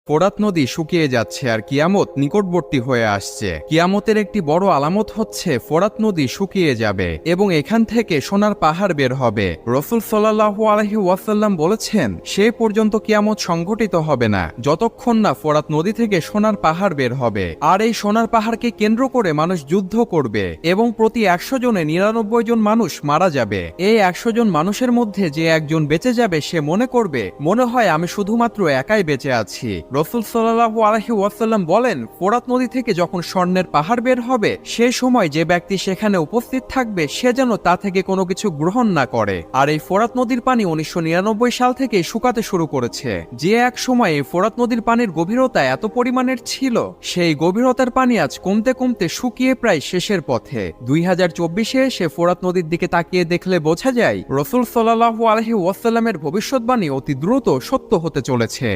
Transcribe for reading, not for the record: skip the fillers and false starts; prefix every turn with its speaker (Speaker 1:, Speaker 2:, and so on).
Speaker 1: ফোরাত নদী শুকিয়ে যাচ্ছে আর কিয়ামত নিকটবর্তী হয়ে আসছে। কিয়ামতের একটি বড় আলামত হচ্ছে ফোরাত নদী শুকিয়ে যাবে এবং এখান থেকে সোনার পাহাড় বের হবে। রাসূল সাল্লাল্লাহু আলাইহি ওয়াসাল্লাম বলেছেন, সে পর্যন্ত কিয়ামত সংঘটিত হবে না যতক্ষণ না ফোরাত নদী থেকে সোনার পাহাড় বের হবে। আর এই সোনার পাহাড়কে কেন্দ্র করে মানুষ যুদ্ধ করবে এবং প্রতি ১০০ জনে ৯৯ জন মানুষ মারা যাবে। এই ১০০ জন মানুষের মধ্যে যে একজন বেঁচে যাবে সে মনে করবে, মনে হয় আমি শুধুমাত্র একাই বেঁচে আছি। রাসূল সাল্লাল্লাহু আলাইহি ওয়াসাল্লাম বলেন, ফোরাত নদী থেকে যখন স্বর্ণের পাহাড় বের হবে সে সময় যে ব্যক্তি সেখানে উপস্থিত থাকবে সে যেন তা থেকে কোনো কিছু গ্রহণ না করে। আর এই ফোরাত নদীর পানি ১৯৯৯ সাল থেকে শুকাতে শুরু করেছে। যে এক সময় এই ফোরাত নদীর পানির গভীরতা এত পরিমাণের ছিল, সেই গভীরতার পানি আজ কমতে কমতে শুকিয়ে প্রায় শেষের পথে। ২০২৪-এ এসে ফোরাত নদীর দিকে তাকিয়ে দেখলে বোঝা যায় রাসূল সাল্লাল্লাহু আলাইহি ওয়াসাল্লামের ভবিষ্যৎবাণী অতি দ্রুত সত্য হতে চলেছে।